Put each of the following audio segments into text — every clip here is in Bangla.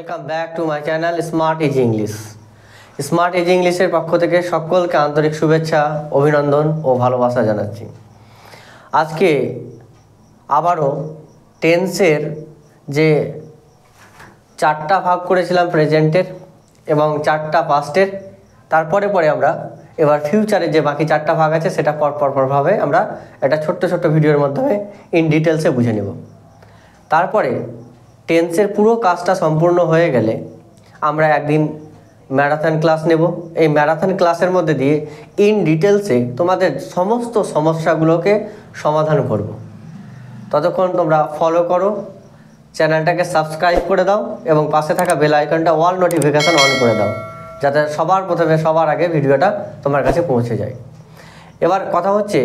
Welcome back to my channel smart easy English. Smart easy ইংলিশের পক্ষ থেকে সকলকে আন্তরিক শুভেচ্ছা, অভিনন্দন ও ভালোবাসা জানাচ্ছি। আজকে আবারও টেন্সের যে চারটা ভাগ করেছিলাম প্রেজেন্টের এবং চারটা পাস্টের, তারপরে আমরা এবার ফিউচারের যে বাকি চারটা ভাগ আছে সেটা পরভাবে আমরা একটা ছোট্ট ভিডিওর মাধ্যমে ইন ডিটেলসে বুঝে নেব। তারপরে টেন্সের পুরো কাজটা সম্পূর্ণ হয়ে গেলে আমরা একদিন ম্যারাথন ক্লাস নেব। এই ম্যারাথন ক্লাসের মধ্যে দিয়ে ইন ডিটেলসে তোমাদের সমস্ত সমস্যাগুলোকে সমাধান করব। ততক্ষণ তোমরা ফলো করো, চ্যানেলটাকে সাবস্ক্রাইব করে দাও এবং পাশে থাকা বেল আইকনটা অল নোটিফিকেশান অন করে দাও, যাতে সবার আগে ভিডিওটা তোমার কাছে পৌঁছে যায়। এবার কথা হচ্ছে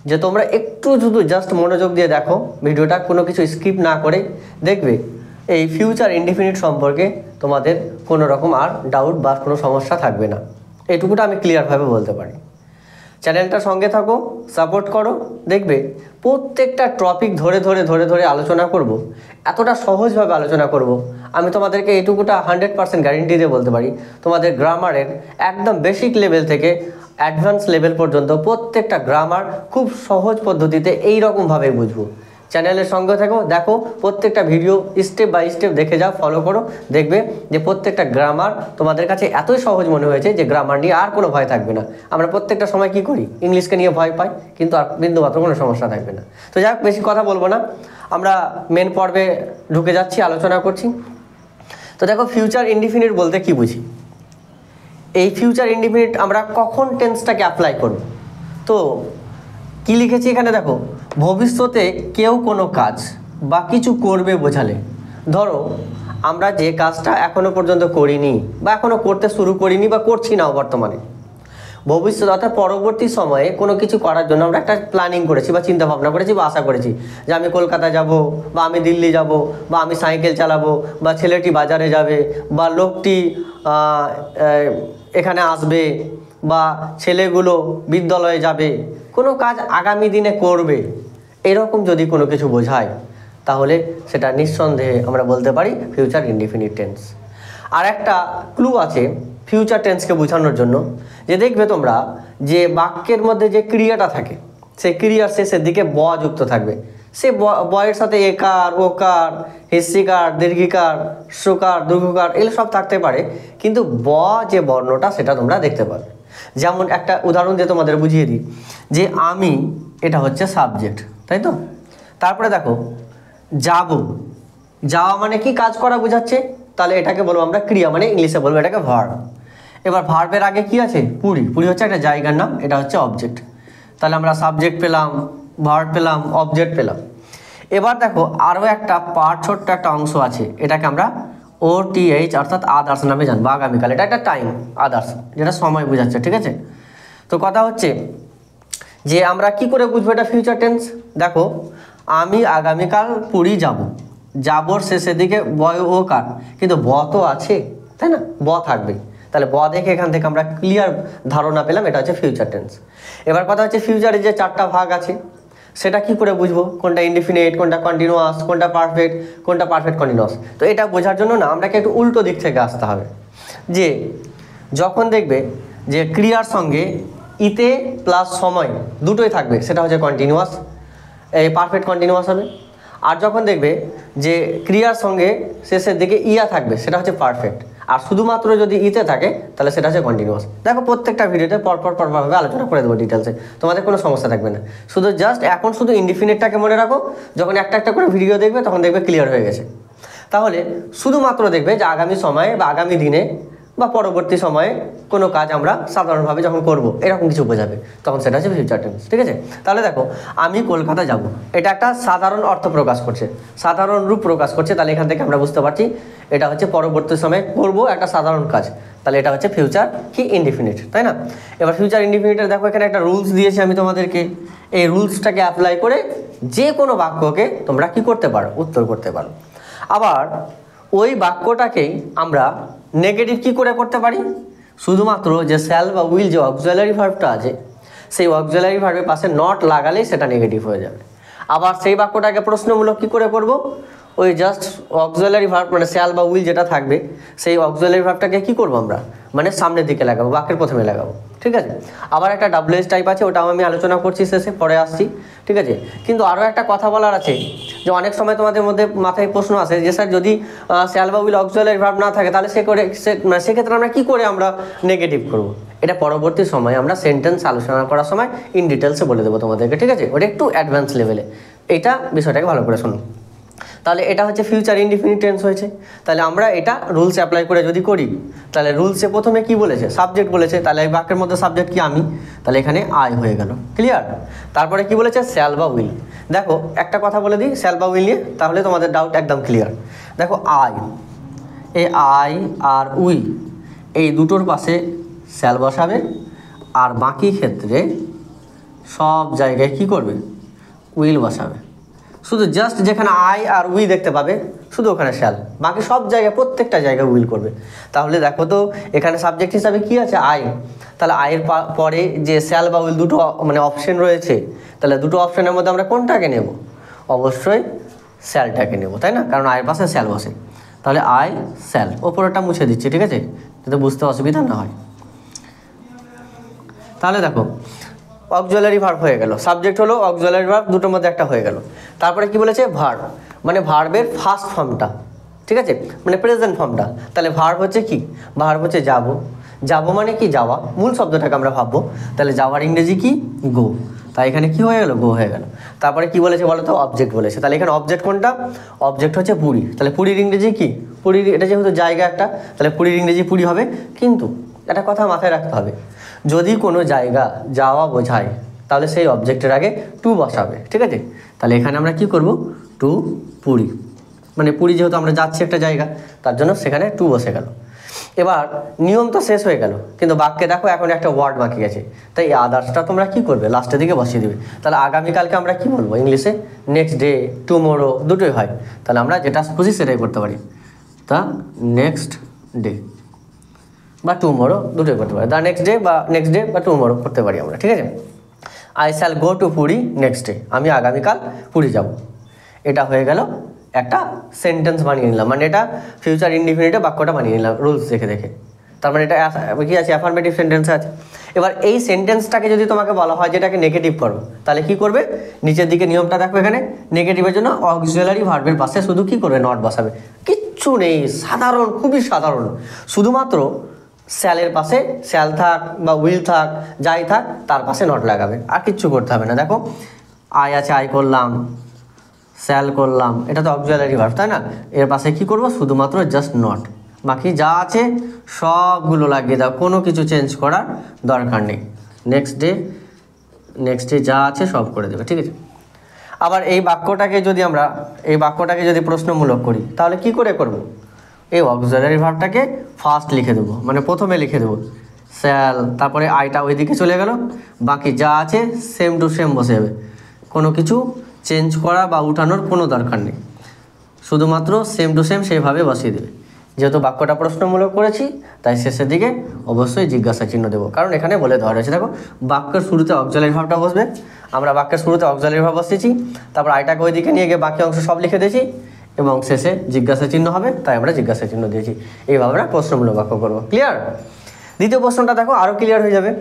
যে তোমরা একটু শুধু জাস্ট মনোযোগ দিয়ে দেখো ভিডিওটা, কোনো কিছু স্কিপ না করে দেখবে। এই ফিউচার ইনডিফিনিট সম্পর্কে তোমাদের কোনো রকম আর ডাউট বা কোনো সমস্যা থাকবে না, এইটুকুটা আমি ক্লিয়ারভাবে বলতে পারি। চ্যানেলটার সঙ্গে থাকো, সাপোর্ট করো, দেখবে প্রত্যেকটা টপিক ধরে আলোচনা করব। এতটা সহজভাবে আলোচনা করব, আমি তোমাদেরকে এইটুকুটা 100% গ্যারেন্টি দিয়ে বলতে পারি। তোমাদের গ্রামারের একদম বেসিক লেভেল থেকে অ্যাডভান্স লেভেল পর্যন্ত প্রত্যেকটা গ্রামার খুব সহজ পদ্ধতিতে এই রকমভাবে বুঝবো। চ্যানেলের সঙ্গে থাকো, দেখো প্রত্যেকটা ভিডিও স্টেপ বাই স্টেপ দেখে যাও, ফলো করো, দেখবে যে প্রত্যেকটা গ্রামার তোমাদের কাছে এতই সহজ মনে হয়েছে যে গ্রামার নিয়ে আর কোনো ভয় থাকবে না। আমরা প্রত্যেকটা সময় কি করি, ইংলিশকে নিয়ে ভয় পাই, কিন্তু আর বিন্দুমাত্র কোনো সমস্যা থাকবে না। তো যাক, বেশি কথা বলবো না, আমরা মেন পর্বে ঢুকে যাচ্ছি, আলোচনা করছি। তো দেখো, ফিউচার ইনডিফিনিট বলতে কি বুঝি। এই ফিউচার ইনডিফিনিট আমরা কখন টেন্সটাকে অ্যাপ্লাই করব। তো কি লিখেছি এখানে দেখো, ভবিষ্যতে কেউ কোনো কাজ বা কিছু করবে বোঝালে, ধরো আমরা যে কাজটা এখনো পর্যন্ত করিনি বা এখনো করতে শুরু করিনি বা করছি না বর্তমানে, ভবিষ্যৎ অর্থাৎ পরবর্তী সময়ে কোনো কিছু করার জন্য আমরা একটা প্ল্যানিং করেছি বা চিন্তা ভাবনা করেছি বা আশা করেছি যে আমি কলকাতা যাব বা আমি দিল্লি যাব বা আমি সাইকেল চালাবো বা ছেলেটি বাজারে যাবে বা লোকটি এখানে আসবে বা ছেলেগুলো বিদ্যালয়ে যাবে, কোনো কাজ আগামী দিনে করবে, এরকম যদি কোনো কিছু বোঝায় তাহলে সেটা নিঃসন্দেহে আমরা বলতে পারি ফিউচার ইনডিফিনিট টেন্স। আর একটা ক্লু আছে ফিউচার টেন্সকে বোঝানোর জন্য, যে দেখবে তোমরা যে বাক্যের মধ্যে যে ক্রিয়াটা থাকে সেই ক্রিয়ার শেষের দিকে ব যুক্ত থাকবে। সে বয়ের সাথে একার, ওকার, হ্রস্বীকার, দীর্ঘিকার, সুকার, দীর্ঘকার এগুলো সব থাকতে পারে, কিন্তু ব যে বর্ণটা সেটা তোমরা দেখতে পাবে। যেমন একটা উদাহরণ দিয়ে তোমাদের বুঝিয়ে দিই, যে আমি, এটা হচ্ছে সাবজেক্ট, তাই তো। তারপরে দেখো যাব, যাওয়া মানে কি, কাজ করা বোঝাচ্ছে, তাহলে এটাকে বলবো আমরা ক্রিয়া, মানে ইংলিশে বলবো এটাকে ভার্ব। এবার ভার্বের আগে কি আছে, পুরী হচ্ছে একটা জায়গার নাম, এটা হচ্ছে অবজেক্ট। তাহলে আমরা সাবজেক্ট পেলাম, ভার্ব পেলাম, অবজেক্ট পেলাম। এবার দেখো আরও একটা ছোট্ট একটা অংশ আছে, এটাকে আমরা OTH অর্থাৎ আদার্স নামে জানবো। আগামীকাল, এটা একটা টাইম, আদার্স যেটা সময় বোঝাচ্ছে, ঠিক আছে। তো কথা হচ্ছে যে আমরা কি করে বুঝবো এটা ফিউচার টেন্স। দেখো, আমি আগামীকাল পুরী যাব, যাবর শেষের দিকে বয় ও কার, কিন্তু ব তো আছে, তাই না, ব থাকবে। তাহলে ব দেখে এখান থেকে আমরা ক্লিয়ার ধারণা পেলাম এটা হচ্ছে ফিউচার টেন্স। এবার কথা হচ্ছে ফিউচারের যে চারটা ভাগ আছে সেটা কি করে বুঝবো, কোনটা ইনডিফিনিট, কোনটা কন্টিনিউয়াস, কোনটা পারফেক্ট, কোনটা পারফেক্ট কন্টিনিউয়াস। তো এটা বোঝার জন্য না আমাকে একটু উল্টো দিক থেকে আসতে হবে, যে যখন দেখবে যে ক্রিয়ার সঙ্গে ইতে প্লাস সময় দুটোই থাকবে সেটা হচ্ছে কন্টিনিউয়াস, এই পারফেক্ট কন্টিনিউয়াস হবে। আর যখন দেখবে যে ক্রিয়ার সঙ্গে শেষের দিকে ইয়া থাকবে সেটা হচ্ছে পারফেক্ট, আর শুধুমাত্র যদি ইতে থাকে তাহলে সেটা হচ্ছে কন্টিনিউয়াস। দেখো প্রত্যেকটা ভিডিওতে পরভাবে আলোচনা করে দেবো ডিটেলসে, তোমাদের কোনো সমস্যা থাকবে না। শুধু জাস্ট এখন শুধু ইনডিফিনিটটাকে মনে রাখো, যখন একটা করে ভিডিও দেখবে তখন দেখবে ক্লিয়ার হয়ে গেছে। তাহলে শুধুমাত্র দেখবে যে আগামী সময়ে বা আগামী দিনে বা পরবর্তী সময়ে কোনো কাজ আমরা সাধারণভাবে যখন করব এরকম কিছু বোঝাবে, তখন সেটা হচ্ছে ফিউচার টেন্স, ঠিক আছে। তাহলে দেখো, আমি কলকাতা যাব, এটা একটা সাধারণ অর্থ প্রকাশ করছে, সাধারণ রূপ প্রকাশ করছে। তাহলে এখান থেকে আমরা বুঝতে পারছি এটা হচ্ছে পরবর্তী সময়ে করব একটা সাধারণ কাজ, তাহলে এটা হচ্ছে ফিউচার কি ইনডিফিনিট, তাই না। এবার ফিউচার ইনডিফিনিটের দেখো এখানে একটা রুলস দিয়েছি আমি তোমাদেরকে, এই রুলসটাকে অ্যাপ্লাই করে যে কোনো বাক্যকে তোমরা কি করতে পারো, উত্তর করতে পারো। আবার ওই বাক্যটাকেই আমরা নেগেটিভ কি করে করতে পারি, শুধুমাত্র যে শ্যাল বা উইল যে অক্সিলারি ভার্বটা আছে সেই অক্সিলারি ভার্বের পাশে নট লাগালেই সেটা নেগেটিভ হয়ে যাবে। আবার সেই বাক্যটাকে প্রশ্নমূলক কি করে করব, ওই জাস্ট অক্সিলারি ভার্ব মানে শ্যাল বা উইল যেটা থাকবে সেই অক্সিলারি ভার্বটাকে কি করব আমরা মানে সামনের দিকে লাগাবো, বাক্যের প্রথমে লাগাবো, ঠিক আছে। আবার একটা ডাব্লিউএস টাইপ আছে, ওটাও আমি আলোচনা করছি শেষে, পরে আসছি, ঠিক আছে। কিন্তু আরও একটা কথা বলার আছে যে অনেক সময় তোমাদের মধ্যে মাথায় প্রশ্ন আসে যে স্যার যদি শ্যাল বা উইল অক্সিলারি ভার্ব না থাকে তাহলে সেক্ষেত্রে আমরা কী করে আমরা নেগেটিভ করব। এটা পরবর্তী সময় আমরা সেন্টেন্স আলোচনা করার সময় ইন ডিটেলসে বলে দেবো তোমাদেরকে, ঠিক আছে। ওটা একটু অ্যাডভান্স লেভেলে, এইটা বিষয়টাকে ভালো করে শুনুন। তাহলে এটা হচ্ছে ফিউচার ইনডিফিনিট টেন্স হয়েছে। তাহলে আমরা এটা রুলস অ্যাপ্লাই করে যদি করি তাহলে রুলসে প্রথমে কি বলেছে, সাবজেক্ট বলেছে, তাহলে এই বাক্যের মধ্যে সাবজেক্ট কি আমি, তাহলে এখানে আই হয়ে গেল, ক্লিয়ার। তারপরে কি বলেছে, শ্যাল বা উইল। দেখো একটা কথা বলে দিই শ্যাল বা উইল নিয়ে, তাহলে তোমাদের ডাউট একদম ক্লিয়ার। দেখো আই, এই আই আর উই এই দুটোর পাশে শ্যাল বসাবে, আর বাকি ক্ষেত্রে সব জায়গায় কি করবে, উইল বসাবে। শুধু জাস্ট যেখানে আই আর উই দেখতে পাবে শুধু ওখানে শ্যাল, বাকি সব জায়গায় প্রত্যেকটা জায়গায় উইল করবে। তাহলে দেখো তো এখানে সাবজেক্ট হিসাবে কি আছে, আই। তাহলে আয়ের পরে যে শ্যাল বা উইল দুটো মানে অপশন রয়েছে, তাহলে দুটো অপশনের মধ্যে আমরা কোনটাকে নেব, অবশ্যই শ্যালটাকে নেব, তাই না, কারণ আয়ের পাশে শ্যাল বসে। তাহলে আই শ্যাল, ওপরটা মুছে দিচ্ছি, ঠিক আছে, যাতে বুঝতে অসুবিধা না হয়। তাহলে দেখো অক্সিলারি ভার্ব হয়ে গেল, সাবজেক্ট হলো অক্সিলারি ভার্ব, দুটোর মধ্যে একটা হয়ে গেল। তারপরে কি বলেছে, ভার্ব মানে ভার্বের ফার্স্ট ফর্মটা, ঠিক আছে, মানে প্রেজেন্ট ফর্মটা। তাহলে ভার্ব হচ্ছে কি, ভার্ব হচ্ছে যাবো, যাবো মানে কি যাওয়া, মূল শব্দটাকে আমরা ভাববো। তাহলে যাওয়ার ইংরেজি কি, গো। তাই এখানে কি হয়ে গেল, গো হয়ে গেল। তারপরে কি বলেছে বলো তো, অবজেক্ট বলেছে। তাহলে এখানে অবজেক্ট কোনটা, অবজেক্ট হচ্ছে পুরী। তাহলে পুরীর ইংরেজি কি, পুরীর, এটা যেহেতু জায়গা একটা, তাহলে পুরীর ইংরেজি পুরী হবে। কিন্তু একটা কথা মাথায় রাখতে হবে, যদি কোনো জায়গা যাওয়া বোঝায় তাহলে সেই অবজেক্টের আগে টু বসাবে, ঠিক আছে। তাহলে এখানে আমরা কি করব, টু পুরী, মানে পুরী যেহেতু আমরা যাচ্ছি একটা জায়গা, তার জন্য সেখানে টু বসে গেল। এবার নিয়ম তো শেষ হয়ে গেল, কিন্তু বাক্যে দেখো এখন একটা ওয়ার্ড বাকি গেছে, তাই এই আদার্সটা তোমরা কি করবে, লাস্টের দিকে বসিয়ে দিবে। তাহলে আগামীকালকে আমরা কি বলবো, ইংলিশে নেক্সট ডে, টুমোরো দুটোই হয়। তাহলে আমরা যেটা খুশি সেটাই করতে পারি, তা নেক্সট ডে বা টুমোরো দুটোই করতে পারি, দ্য নেক্সট ডে বা নেক্সট ডে বা টুমোরো করতে পারি আমরা, ঠিক আছে। I shall go to Puri next day, আমি আগামীকাল পুরী যাব। এটা হয়ে গেল একটা সেন্টেন্স বানিয়ে নিলাম, মানে এটা ফিউচার ইনডিফিনিটে বাক্যটা বানিয়ে নিলাম রুলস দেখে দেখে। তার মানে এটা কি আছে, অ্যাফার্মেটিভ সেন্টেন্স আছে। এবার এই সেন্টেন্সটাকে যদি তোমাকে বলা হয় যেটাকে নেগেটিভ করো, তাহলে কি করবে, নিচের দিকে নিয়মটা দেখো, এখানে নেগেটিভের জন্য অক্সিলারি ভার্বের পাশে শুধু কি করবে, নট বসাবে। কিচ্ছু নেই, সাধারণ, খুবই সাধারণ, শুধুমাত্র শ্যালের পাশে শ্যাল থাক বা উইল থাক, যাই থাক তার পাশে নট লাগাবে, আর কিচ্ছু করতে হবে না। দেখো আই আছে, আই করলাম, শ্যাল করলাম, এটা তো অক্সিলারি ভার্ব, তাই না, এর পাশে কি করব, শুধুমাত্র জাস্ট নট, বাকি যা আছে সবগুলো লাগিয়ে দাও, কোনো কিছু চেঞ্জ করার দরকার নেই। নেক্সট ডে যা আছে সব করে দেবে, ঠিক আছে। আবার এই বাক্যটাকে যদি প্রশ্নমূলক করি তাহলে কি করে করব, এই অক্সিলারি ভার্বটাকে ফার্স্ট লিখে দেবো, মানে প্রথমে লিখে দেবো শ্যাল, তারপরে আইটা ওইদিকে চলে গেল, বাকি যা আছে সেম টু সেম বসে যাবে, কোনো কিছু চেঞ্জ করা বা উঠানোর কোনো দরকার নেই, শুধুমাত্র সেম টু সেম সেইভাবে বসিয়ে দেবে। যেহেতু বাক্যটা প্রশ্নমূলক করেছি তাই শেষের দিকে অবশ্যই জিজ্ঞাসা চিহ্ন দেবো, কারণ এখানে বলে দেওয়া রয়েছে। দেখো বাক্যের শুরুতে অক্সিলারি ভার্বটা বসবে, আমরা বাক্যের শুরুতে অক্সিলারি ভার্ব বসিয়েছি, তারপর আইটাকে ওইদিকে নিয়ে গিয়ে বাকি অংশ সব লিখে দিয়েছি, এবং শেষে জিজ্ঞাসা চিহ্ন হবে, তাই আমরা জিজ্ঞাসা চিহ্ন দিয়েছি। এইভাবে আমরা প্রশ্নমূলক বাক্য করবো, ক্লিয়ার। দ্বিতীয় প্রশ্নটা দেখো আরও ক্লিয়ার হয়ে যাবে,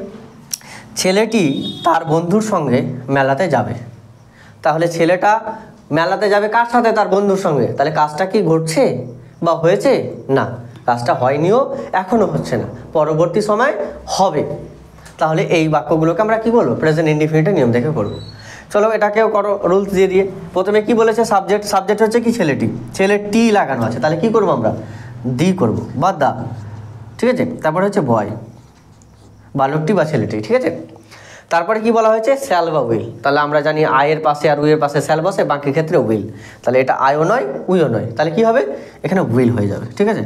ছেলেটি তার বন্ধুর সঙ্গে মেলাতে যাবে। তাহলে ছেলেটা মেলাতে যাবে কার সাথে, তার বন্ধুর সঙ্গে। তাহলে কাজটা কি ঘটছে বা হয়েছে, না, কাজটা হয়নিও, এখনও হচ্ছে না, পরবর্তী সময় হবে। তাহলে এই বাক্যগুলোকে আমরা কি বলবো, প্রেজেন্ট ইনডিফিনিটের নিয়ম দেখে করবো। চলো এটাকেও করো রুলস দিয়ে। প্রথমে কি বলেছে, সাবজেক্ট হচ্ছে কি, ছেলেটি লাগানো আছে, তাহলে কি করবো আমরা, দি করবো বা দা, ঠিক আছে। তারপরে হচ্ছে বয়, বালকটি বা ছেলেটি, ঠিক আছে। তারপরে কি বলা হয়েছে, শ্যাল বা উইল। তাহলে আমরা জানি আয়ের পাশে আর উইয়ের পাশে শ্যাল বসে, বাকি ক্ষেত্রে উইল। তাহলে এটা আয়ও নয় উইও নয়, তাহলে কি হবে, এখানে উইল হয়ে যাবে, ঠিক আছে।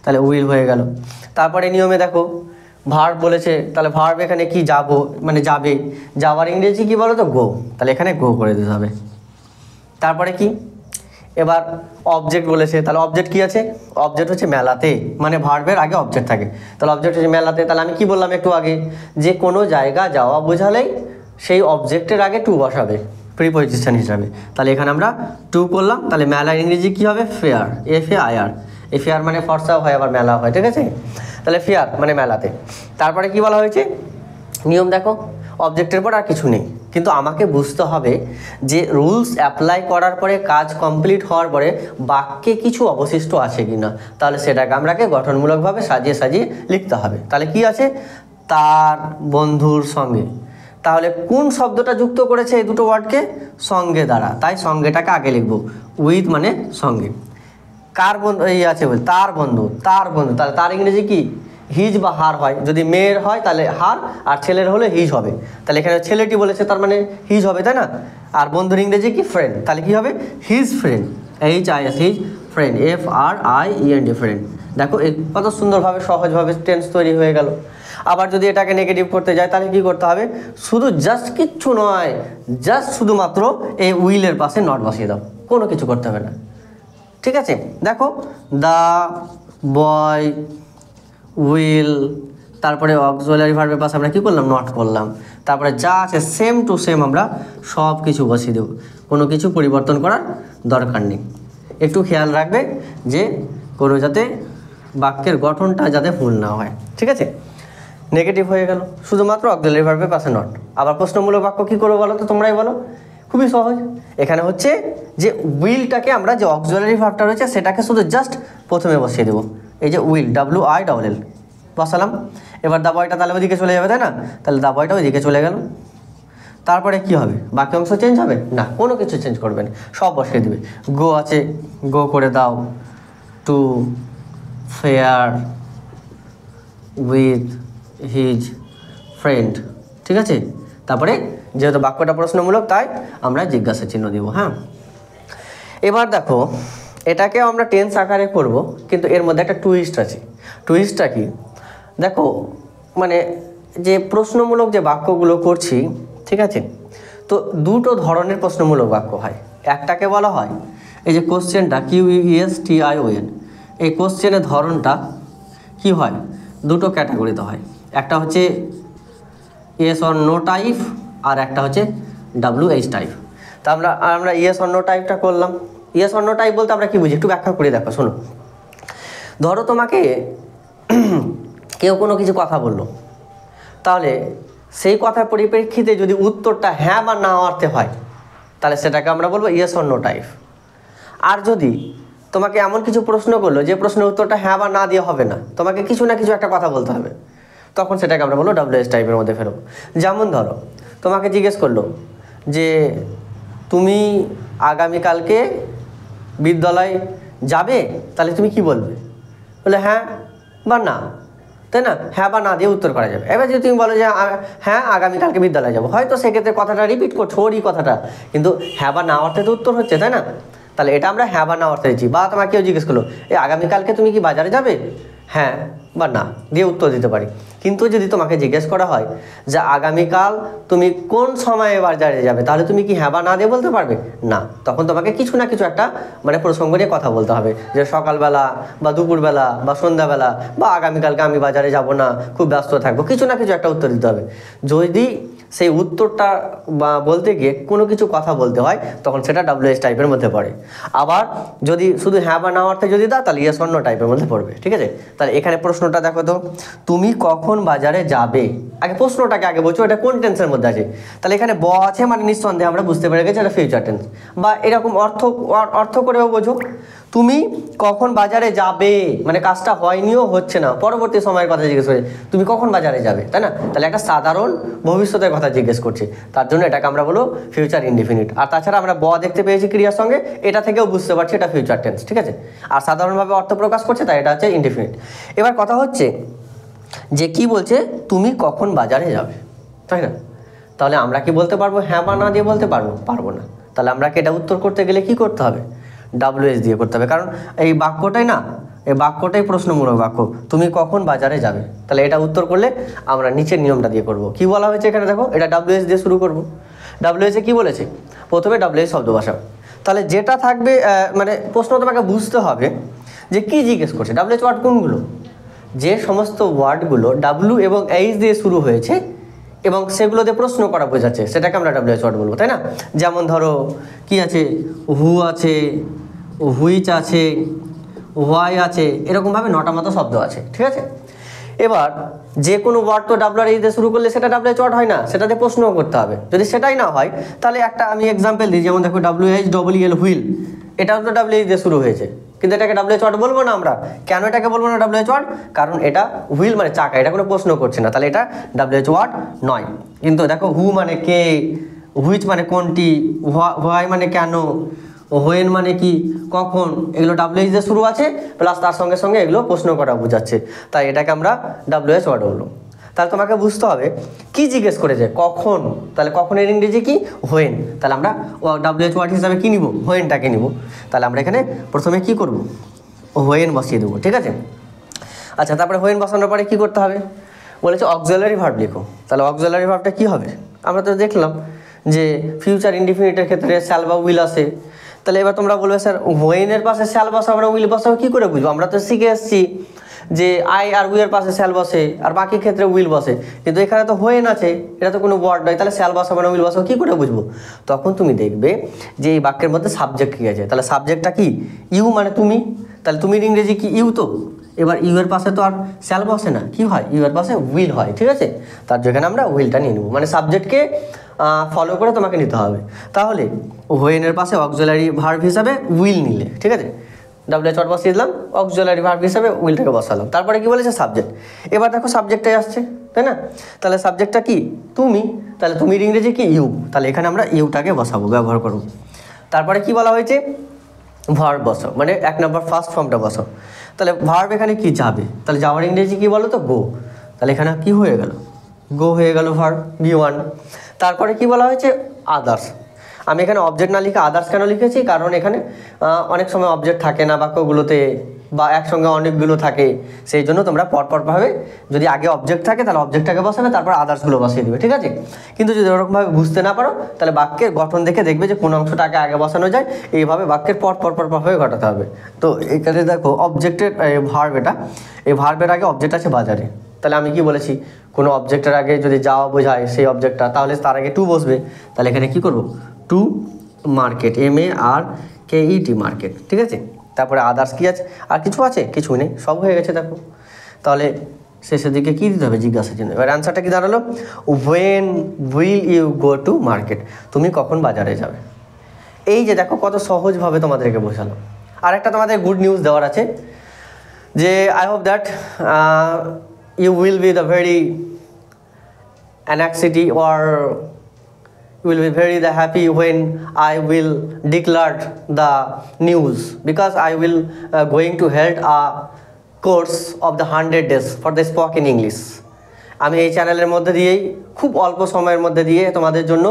তাহলে উইল হয়ে গেল। তারপরে নিয়মে দেখো ভার্ব বলেছে, তাহলে ভার্ব এখানে কি, যাবো মানে যাবে, যাওয়ার ইংরেজি কি বলো তো, গো। তাহলে এখানে গো করে দিতে হবে। তারপরে কি, এবার অবজেক্ট বলেছে, তাহলে অবজেক্ট কি আছে, অবজেক্ট হচ্ছে মেলাতে, মানে ভার্বের আগে অবজেক্ট থাকে, তাহলে অবজেক্ট হচ্ছে মেলাতে। তাহলে আমি কি বললাম একটু আগে, যে কোনো জায়গা যাওয়া বোঝালেই সেই অবজেক্টের আগে টু বসাবে, প্রিপজিশন হিসাবে। তাহলে এখানে আমরা টু করলাম, তাহলে মেলার ইংরেজি কী হবে? Fair, FAIR। এই ফেয়ার মানে ফর্সাও হয়, আবার মেলা হয়, ঠিক আছে? তাহলে ফেয়ার মানে মেলাতে। তারপরে কি বলা হয়েছে? নিয়ম দেখো, অবজেক্টের পর আর কিছু নেই, কিন্তু আমাকে বুঝতে হবে যে রুলস অ্যাপ্লাই করার পরে, কাজ কমপ্লিট হওয়ার পরে বাক্যে কিছু অবশিষ্ট আছে কি না, তাহলে সেটাকে আমরাকে গঠনমূলকভাবে সাজিয়ে সাজিয়ে লিখতে হবে। তাহলে কি আছে? তার বন্ধুর সঙ্গে। তাহলে কোন শব্দটা যুক্ত করেছে এই দুটো ওয়ার্ডকে? সঙ্গে দ্বারা, তাই সঙ্গেটাকে আগে লিখব, উইথ মানে সঙ্গে। কার বন্ধু? এই আছে বল, তার বন্ধু, তার বন্ধু। তাহলে তার ইংরেজি কি? হিজ বা হার হয়। যদি মেয়ের হয় তাহলে হার, আর ছেলের হলে হিজ হবে। তাহলে এখানে ছেলেটি বলেছে, তার মানে হিজ হবে, তাই না? আর বন্ধুর ইংরেজি কি? ফ্রেন্ড। তাহলে কি হবে? His friend, HIS, his friend, FRIEND, friend. দেখো কত সুন্দরভাবে সহজভাবে টেন্স তৈরি হয়ে গেল। আবার যদি এটাকে নেগেটিভ করতে যায় তাহলে কি করতে হবে? শুধু জাস্ট কিচ্ছু নয়, জাস্ট শুধুমাত্র এই উইলের পাশে নট বসিয়ে দাও, কোনো কিছু করতে হবে না, ঠিক আছে? দেখো, দ্য বয় উইল, তারপরে অক্সিলারি ভার্বের পাশে আমরা কী করলাম? নট করলাম। তারপরে যা আছে সেম টু সেম আমরা সব কিছু বসিয়ে দেবো, কোনো কিছু পরিবর্তন করার দরকার নেই। একটু খেয়াল রাখবে যে কোনো যাতে বাক্যের গঠনটা যাতে ভুল না হয়, ঠিক আছে? নেগেটিভ হয়ে গেল, শুধুমাত্র অক্সিলারি ভার্বের পাশে নট। আবার প্রশ্নমূলক বাক্য কী করবো বলো তো? তোমরাই বলো। খুবই সহজ। এখানে হচ্ছে যে উইলটাকে আমরা, যে অক্সিলারি ভার্বটা রয়েছে সেটাকে শুধু জাস্ট প্রথমে বসিয়ে দেবো। এই যে উইল, WILL বসালাম। এবার দা বয়টা তাহলে ওইদিকে চলে যাবে, তাই না? তাহলে দা বয়টা ওইদিকে চলে গেল। তারপরে কি হবে? বাকি অংশ চেঞ্জ হবে না, কোনো কিছু চেঞ্জ করবে না, সব বসিয়ে দেবে। গো আছে, গো করে দাও to fair with his friend, ঠিক আছে? তারপরে যেহেতু বাক্যটা প্রশ্নমূলক তাই আমরা জিজ্ঞাসা চিহ্ন দিব। হ্যাঁ, এবার দেখো, এটাকেও আমরা টেন্স আকারে করব, কিন্তু এর মধ্যে একটা টুইস্ট আছে। টুইস্টটা কি? দেখো, মানে যে প্রশ্নমূলক যে বাক্যগুলো করছি, ঠিক আছে, তো দুটো ধরনের প্রশ্নমূলক বাক্য হয়। একটাকে বলা হয় এই যে কোশ্চেনটা, QUESTION, এই কোশ্চেনের ধরনটা কি হয়? দুটো ক্যাটাগরিতে হয়। একটা হচ্ছে ইয়েস অর নো টাইপ, আর একটা হচ্ছে WH টাইপ। তা আমরা ইয়েস অর নো টাইপটা করলাম। ইয়েস অর নো টাইপ বলতে আমরা কি বুঝি? একটু ব্যাখ্যা করে দেখো, শোনো। ধরো তোমাকে কেউ কোনো কিছু কথা বললো, তাহলে সেই কথার পরিপ্রেক্ষিতে যদি উত্তরটা হ্যাঁ বা না অর্থে হয়, তাহলে সেটাকে আমরা বলবো ইয়েস অর নো টাইপ। আর যদি তোমাকে এমন কিছু প্রশ্ন করলো যে প্রশ্নের উত্তরটা হ্যাঁ বা না দিয়ে হবে না, তোমাকে কিছু না কিছু একটা কথা বলতে হবে, তখন সেটাকে আমরা বলবো WH টাইপের মধ্যে ফেরবো। যেমন ধরো, তোমাকে জিজ্ঞেস করলো যে তুমি আগামীকালকে বিদ্যালয় যাবে, তাহলে তুমি কি বলবে? বলে হ্যাঁ বা না, তাই না? হ্যাঁ বা না দিয়ে উত্তর করা যাবে। এবার যদি তুমি বলো যে হ্যাঁ আগামীকালকে বিদ্যালয়ে যাবো, হয়তো সেক্ষেত্রে কথাটা রিপিট করছো, ওরই কথাটা, কিন্তু হ্যাঁ বা না অর্থে তো উত্তর হচ্ছে, তাই না? তাহলে এটা আমরা হ্যাঁ বা না অর্থে দিচ্ছি। বা তোমাকে কেউ জিজ্ঞেস করলো এই আগামীকালকে তুমি কি বাজারে যাবে, হ্যাঁ বা না দিয়ে উত্তর দিতে পারি। কিন্তু যদি তোমাকে জিজ্ঞেস করা হয় যে আগামীকাল তুমি কোন সময়ে বাজারে যাবে, তাহলে তুমি কি হ্যাঁ বা না দিয়ে বলতে পারবে? না, তখন তোমাকে কিছু না কিছু একটা মানে প্রসঙ্গ নিয়ে কথা বলতে হবে, যে সকালবেলা বা দুপুরবেলা বা সন্ধ্যাবেলা বা আগামীকালকে আমি বাজারে যাব না, খুব ব্যস্ত থাকবো, কিছু না কিছু একটা উত্তর দিতে হবে। যদি সেই উত্তরটা বা বলতে গিয়ে কোনো কিছু কথা বলতে হয়, তখন সেটা WH টাইপের মধ্যে পড়ে। আবার যদি শুধু হ্যাঁ বা না অর্থে যদি দাও, তাহলে ইয়েস অর নো টাইপের মধ্যে পড়বে, ঠিক আছে? তাহলে এখানে প্রশ্নটা দেখো তো, তুমি কখন বাজারে যাবে। আগে প্রশ্নটাকে আগে বলছো এটা কোন টেন্সের মধ্যে আছে। তাহলে এখানে ব আছে, মানে নিঃসন্দেহে আমরা বুঝতে পেরে গেছি এটা ফিউচার টেন্স। বা এরকম অর্থ করেও বোঝো, তুমি কখন বাজারে যাবে, মানে কাজটা হয়নিও হচ্ছে না, পরবর্তী সময়ের কথা জিজ্ঞেস করছে, তুমি কখন বাজারে যাবে, তাই না? তাহলে একটা সাধারণ ভবিষ্যতের কথা জিজ্ঞেস করছে, তার জন্য এটাকে আমরা বলবো ফিউচার ইনডিফিনিট। আর তাছাড়া আমরা ব দেখতে পেয়েছি ক্রিয়ার সঙ্গে, এটা থেকেও বুঝতে পারছি এটা ফিউচার টেন্স, ঠিক আছে? আর সাধারণভাবে অর্থ প্রকাশ করছে, তাই এটা হচ্ছে ইনডিফিনিট। এবার কথা হচ্ছে যে কি বলছে, তুমি কখন বাজারে যাবে, তাই না? তাহলে আমরা কি বলতে পারবো? হ্যাঁ বা না দিয়ে বলতে পারবো না। তাহলে আমরা এটা উত্তর করতে গেলে কি করতে হবে? WH দিয়ে করতে হবে, কারণ এই বাক্যটাই না, এই বাক্যটাই প্রশ্নমূলক বাক্য, তুমি কখন বাজারে যাবে। তাহলে এটা উত্তর করলে আমরা নিচের নিয়মটা দিয়ে করব। কি বলা হয়েছে এখানে দেখো, এটা WH দিয়ে শুরু করব। WH এ কি বলেছে? প্রথমে WH শব্দ বসাও। তাহলে যেটা থাকবে মানে প্রশ্ন তোমাকে বুঝতে হবে যে কি জিজ্ঞেস করছে। WH ওয়ার্ড কোনগুলো? যে সমস্ত ওয়ার্ডগুলো W এবং H দিয়ে শুরু হয়েছে, এবং সেগুলোতে প্রশ্ন করা বোঝাচ্ছে, সেটাকে আমরা WH ওয়ার্ড বলবো, তাই না? যেমন ধরো কি আছে, হু আছে, হুইচ আছে, হোয়াই আছে, এরকমভাবে 9টা মতো শব্দ আছে, ঠিক আছে? এবার যে কোনো ওয়ার্ড তো WH দিয়ে শুরু করলে সেটা WH ওয়ার্ড হয় না, সেটাতে প্রশ্নও করতে হবে। যদি সেটাই না হয় তাহলে একটা আমি এক্সাম্পল দিই, যেমন দেখো WHEEL, হুইল, এটাও তো WH দিয়ে শুরু হয়েছে, কিন্তু এটাকে WH ওয়ার্ড বলবো না আমরা। কেন এটাকে বলবো না WH ওয়ার্ড? কারণ এটা হুইল মানে চাকা, এটা কোনো প্রশ্ন করছে না, তাহলে এটা WH ওয়ার্ড নয়। কিন্তু দেখো হু মানে কে, হুইচ মানে কোনটি, হোয়াই মানে কেন, হোয়েন মানে কি কখন, এগুলো WH দিয়ে শুরু আছে, প্লাস তার সঙ্গে সঙ্গে এগুলো প্রশ্ন করা বোঝাচ্ছে, তাই এটাকে আমরা WH ওয়ার্ড বলবো। তাহলে তোমাকে বুঝতে হবে কি জিজ্ঞেস করেছে, কখন, তাহলে কখনের ইংরেজি কি, হোয়েন, তাহলে আমরা WH ওয়ার্ড হিসাবে কি নিব, হোয়েনটাকে নিব। তাহলে আমরা এখানে প্রথমে কি করব, হোয়েন বসিয়ে দেবো, ঠিক আছে? আচ্ছা, তারপরে হোয়েন বসানোর পরে কি করতে হবে, বলেছে অক্সিলারি ভার্ব লিখো। তাহলে অক্সিলারি ভার্বটা কি হবে, আমরা তো দেখলাম যে ফিউচার ইনডিফিনিটের ক্ষেত্রে শ্যাল বা উইল আসে। তাহলে এবার তোমরা বলবে স্যার হোয়েনের পাশে শ্যাল বসাবো না উইল বসাবো, কী করে বুঝবো? আমরা তো শিখে এসেছি যে আই আর উইয়ের পাশে শ্যাল বসে আর বাকি ক্ষেত্রে উইল বসে, কিন্তু এখানে তো হোয়েন আছে, এটা তো কোনো ওয়ার্ড নয়, তাহলে শ্যাল বসাবো না উইল বসাবো কী করে বুঝবো? তখন তুমি দেখবে যে এই বাক্যের মধ্যে সাবজেক্ট কী আছে। তাহলে সাবজেক্টটা কি, ইউ মানে তুমি, তাহলে তুমির ইংরেজি কি, ইউ। তো এবার ইউ এর পাশে তো আর শ্যাল বসে না, কি হয়, ইউ এর পাশে উইল হয়, ঠিক আছে? তার যেখানে আমরা উইলটা নিয়ে নেবো, মানে সাবজেক্টকে ফলো করে তোমাকে নিতে হবে। তাহলে হোয়েনের পাশে অক্সিলারি ভার্ব হিসাবে উইল নিলে, ঠিক আছে? WH ওয়ার্ড বসিয়ে দিলাম, অক্সিলারি ভার্ব হিসাবে উইলটাকে বসালাম, তারপরে কি বলেছে, সাবজেক্ট। এবার দেখো সাবজেক্টটাই আসছে, তাই না? তাহলে সাবজেক্টটা কি, তুমি, তাহলে তুমির ইংরেজি কি, ইউ, তাহলে এখানে আমরা ইউটাকে বসাবো, ব্যবহার করব। তারপরে কি বলা হয়েছে, ভার্ব বসাও, মানে 1 নম্বর ফার্স্ট ফর্মটা বসাও। তাহলে ভার্ব এখানে কি, যাবে, তাহলে যাওয়ার ইংরেজি কি বলো তো, গো, তাহলে এখানে কি হয়ে গেল, গো হয়ে গেল ভার্ব, B1। তারপরে কি বলা হয়েছে, আদার্স। আমি এখানে অবজেক্ট না লিখে আদার্স কেন লিখেছি, কারণ এখানে অনেক সময় অবজেক্ট থাকে না বাক্যগুলোতে, বা একসঙ্গে অনেকগুলো থাকে, সেই জন্য তোমরা পরপরভাবে যদি আগে অবজেক্ট থাকে তাহলে অবজেক্টটাকে বসাবে, তারপর আদার্সগুলো বসিয়ে দেবে, ঠিক আছে? কিন্তু যদি ওরকমভাবে বুঝতে না পারো তাহলে বাক্যের গঠন দেখে দেখবে যে কোন অংশটাকে আগে বসানো যায়, এইভাবে বাক্যের পরপরভাবে ঘটাতে হবে। তো এখানে দেখো অবজেক্টের ভার্ব, এটা এই ভার্বের আগে অবজেক্ট আছে বাজারে, তাহলে আমি কি বলেছি, কোনো অবজেক্টের আগে যদি যাওয়া বোঝায় সেই অবজেক্টটা, তাহলে তার আগে টু বসবে। তাহলে এখানে কি করব, টু মার্কেট, MARKET, মার্কেট, ঠিক আছে? তারপরে আদার্স কি আছে, আর কিছু আছে, কিছু নেই, সব হয়ে গেছে দেখো। তাহলে শেষের দিকে কী দিতে হবে, জিজ্ঞাসার জন্য। এবার অ্যান্সারটা কি দাঁড়ালো, when will you go to market, তুমি কখন বাজারে যাবে। এই যে দেখো কত সহজভাবে তোমাদেরকে বোঝালো। আর একটা তোমাদের গুড নিউজ দেওয়ার আছে, যে I hope that you will be the very anxiety, or you will be very the happy when I will declare the news, because I will going to hold a course of the 100 days for the spoken English. আমি এই চ্যানেলের মধ্যে দিয়েই খুব অল্প সময়ের মধ্যে দিয়ে তোমাদের জন্য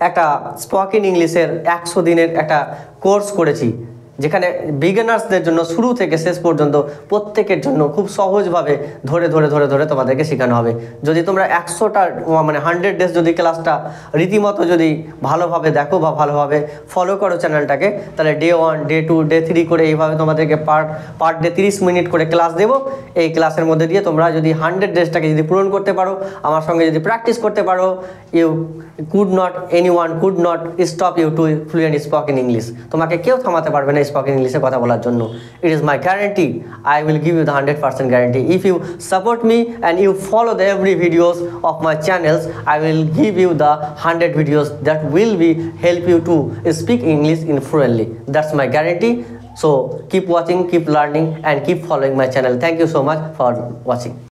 একটা স্পোকেন ইংলিশের 100 দিনের একটা কোর্স করেছি, যেখানে বিগিনার্সদের জন্য শুরু থেকে শেষ পর্যন্ত প্রত্যেকের জন্য খুব সহজভাবে ধরে ধরে ধরে ধরে তোমাদেরকে শেখানো হবে। যদি তোমরা 100টা মানে 100 ডেজ যদি ক্লাসটা রীতিমতো যদি ভালোভাবে দেখো বা ভালোভাবে ফলো করো চ্যানেলটাকে, তাহলে ডে 1, ডে 2, ডে 3 করে এইভাবে তোমাদেরকে পার ডে 30 মিনিট করে ক্লাস দেবো। এই ক্লাসের মধ্যে দিয়ে তোমরা যদি 100 ডেজটাকে যদি পূরণ করতে পারো, আমার সঙ্গে যদি প্র্যাকটিস করতে পারো, anyone could not stop you to fluent spoken English. তোমাকে কেউ থামাতে পারবে না স্পোকেন ইংলিশে কথা বলার জন্য। It is my guarantee. I will give you the 100% guarantee. If you support me and you follow the every videos of my channels, I will give you the 100 videos that will be help you to speak English in fluently. That's my guarantee. So keep watching, keep learning, and keep following my channel. Thank you so much for watching.